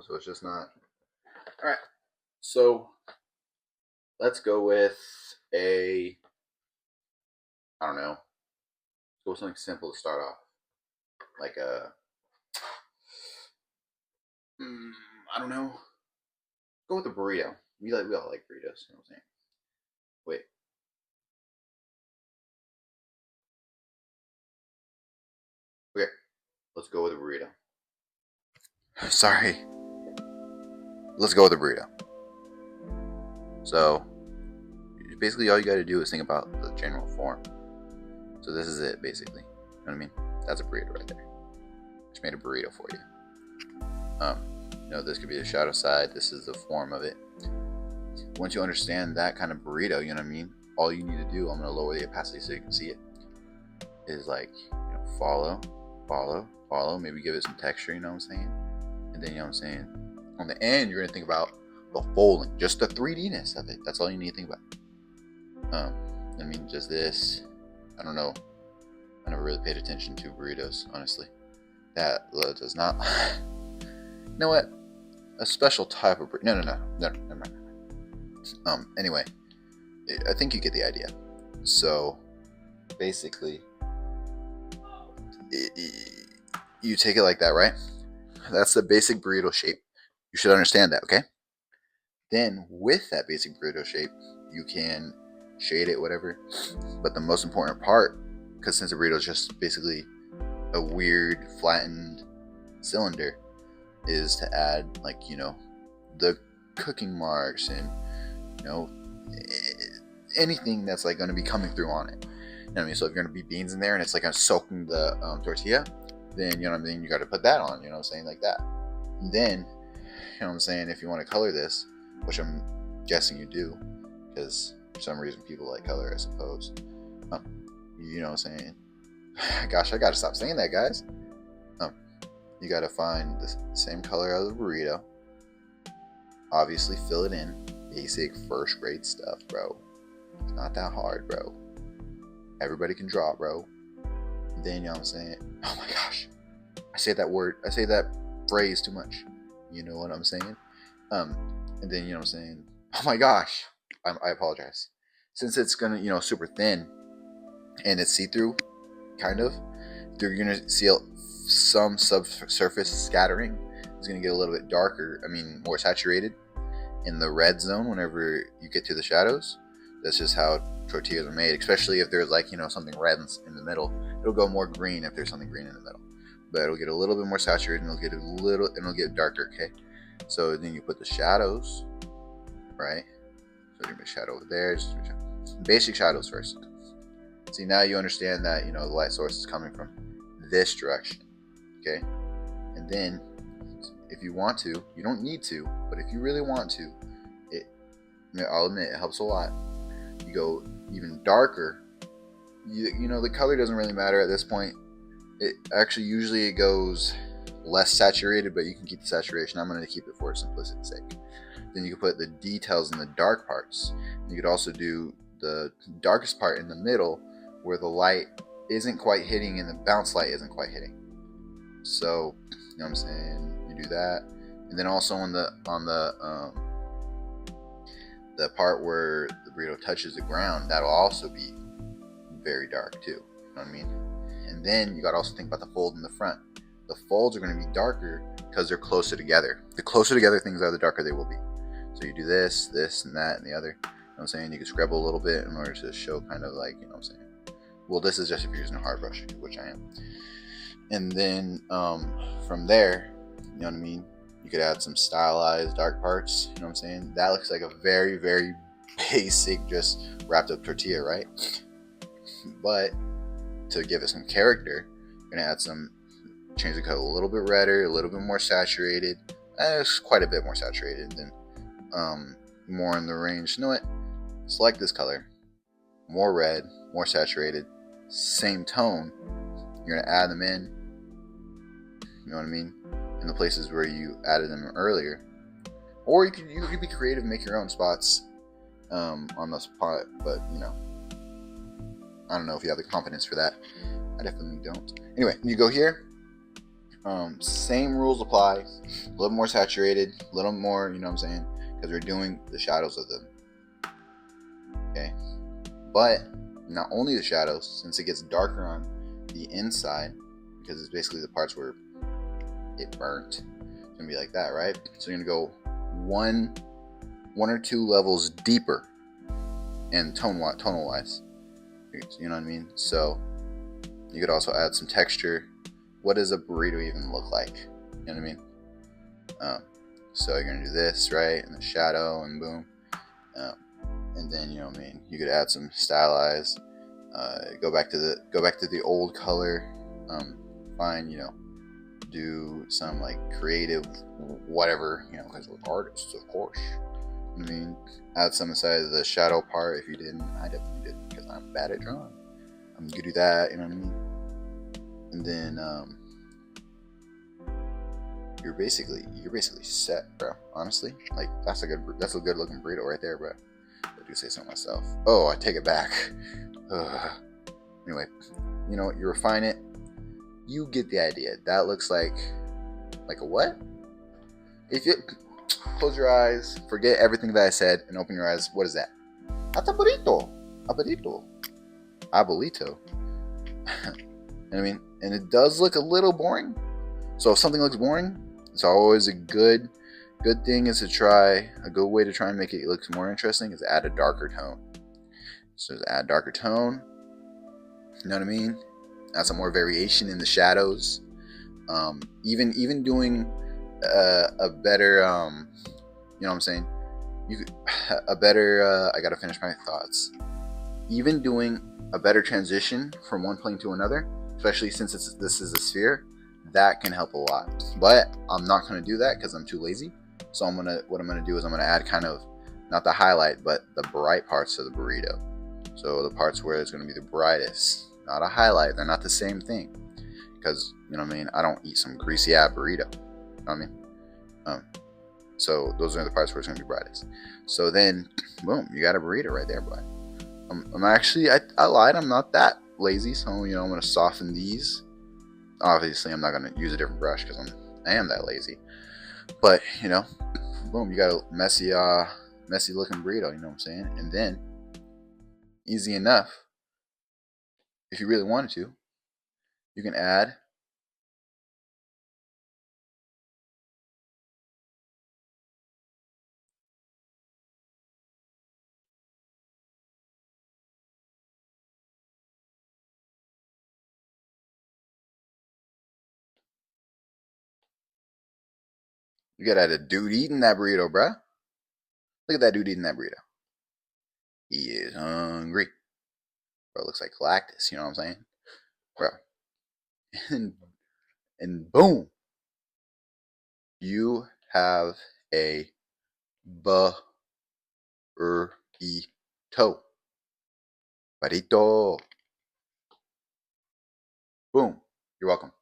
So it's just not. All right. So let's go with a. I don't know. Let's go with something simple to start off, like a. Mm, I don't know. Go with a burrito. We all like burritos. You know what I'm saying? Wait. Okay. Let's go with a burrito. Sorry. Let's go with a burrito. So basically, all you got to do is think about the general form. So this is it, basically. You know what I mean? That's a burrito right there. Just made a burrito for you. This could be the shadow side. This is the form of it. Once you understand that kind of burrito, you know what I mean? All you need to do, I'm going to lower the opacity so you can see it, is like, follow, follow, follow. Maybe give it some texture, you know what I'm saying? And then, you know what I'm saying? On the end, you're going to think about the folding, just the 3D-ness of it. That's all you need to think about. Just this. I don't know. I never really paid attention to burritos, honestly. That does not. You know what? A special type of burrito. No, never mind. Anyway, I think you get the idea. So, basically, you take it like that, right? That's the basic burrito shape. You should understand that, okay? Then, with that basic burrito shape, you can shade it, whatever. But the most important part, because since a burrito is just basically a weird flattened cylinder, is to add, the cooking marks and, anything that's like going to be coming through on it. You know what I mean? So if you're going to be beans in there and it's like soaking the tortilla, then, you know what I mean, you got to put that on, you know what I'm saying, like that. And then, you know what I'm saying, if you want to color this, which I'm guessing you do, because for some reason people like color, I suppose. You know what I'm saying? Gosh, I got to stop saying that, guys. You got to find the same color as the burrito. Obviously, fill it in. Basic first grade stuff, bro. It's not that hard, bro. Everybody can draw, bro. And then, you know what I'm saying? Oh my gosh. I say that phrase too much. You know what I'm saying? And then, you know what I'm saying? Oh my gosh. I apologize. Since it's going to, super thin and it's see-through, kind of, you're going to see some subsurface scattering. It's going to get a little bit darker, more saturated in the red zone whenever you get to the shadows. That's just how tortillas are made, especially if there's something red in the middle. It'll go more green if there's something green in the middle, but it'll get a little bit more saturated and it'll get darker. Okay, so then you put the shadows, right? So you're gonna shadow over there, just basic shadows first. See, now you understand that the light source is coming from this direction. Okay, and then if you want to, you don't need to, but if you really want to, I'll admit it helps a lot. You go even darker. The color doesn't really matter at this point. It actually usually it goes less saturated, but you can keep the saturation. I'm going to keep it for simplicity's sake. Then you can put the details in the dark parts. You could also do the darkest part in the middle where the light isn't quite hitting and the bounce light isn't quite hitting. So, you know what I'm saying? You do that. And then also on the part where the burrito touches the ground, that'll also be very dark too. You know what I mean? And then you got to also think about the fold in the front. The folds are going to be darker because they're closer together. The closer together things are, the darker they will be. So you do this, and that, and the other. You know what I'm saying? You can scrabble a little bit in order to show kind of like, you know what I'm saying? Well, this is just if you're using a hard brush, which I am. And then from there, you know what I mean? You could add some stylized dark parts, you know what I'm saying? That looks like a very, very basic, just wrapped up tortilla, right? But to give it some character, you're gonna add change the color a little bit redder, a little bit more saturated. It's quite a bit more saturated than more in the range. You know what? Select this color, more red, more saturated, same tone. You're gonna add them in. You know what I mean? In the places where you added them earlier, or you could be creative, make your own spots on the spot. But I don't know if you have the confidence for that. I definitely don't. Anyway, you go here. Same rules apply. A little more saturated, a little more, you know what I'm saying? Because we're doing the shadows of them. Okay. But not only the shadows, since it gets darker on the inside, because it's basically the parts where it burnt. It's gonna be like that, right? So you're gonna go one or two levels deeper in tonal wise. You know what I mean? So you could also add some texture. What does a burrito even look like? You know what I mean? So you're gonna do this, right? And the shadow, and boom. And then, you know what I mean, you could add some stylized. Go back to the old color. Find, you know, do some like creative whatever, you know, because we're artists, of course. I mean, add some inside of the shadow part. If you didn't, I definitely didn't, because I'm bad at drawing. You could do that, you know what I mean? And then you're basically set, bro. Honestly, like that's a good looking burrito right there, bro. I do say so myself. Oh, I take it back. Anyway, you know, you refine it. You get the idea. That looks like a what? If you close your eyes, forget everything that I said, and open your eyes. What is that? That's a burrito. A burrito. Abuelito. You know what I mean? And it does look a little boring. So if something looks boring, it's always a good thing is to try. A good way to try and make it look more interesting is add a darker tone. So add darker tone. You know what I mean? Add some more variation in the shadows. Even doing a better, you know what I'm saying? A better. I gotta finish my thoughts. Even doing a better transition from one plane to another, especially since this is a sphere, that can help a lot. But I'm not gonna do that because I'm too lazy. So what I'm gonna do is I'm gonna add kind of not the highlight, but the bright parts of the burrito. So the parts where it's gonna be the brightest, not a highlight. They're not the same thing. Because, you know what I mean, I don't eat some greasy ass burrito. You know what I mean? So those are the parts where it's gonna be brightest. So then, boom, you got a burrito right there, boy. I'm actually, I lied. I'm not that lazy, so you know I'm gonna soften these. Obviously, I'm not gonna use a different brush because I am that lazy. But you know, boom, you got a messy looking burrito. You know what I'm saying? And then, easy enough. If you really wanted to, you can add. You gotta add a dude eating that burrito, bruh. Look at that dude eating that burrito. He is hungry. Bro, it looks like Galactus, you know what I'm saying? Bro. And boom. You have a burrito. Burrito. Boom. You're welcome.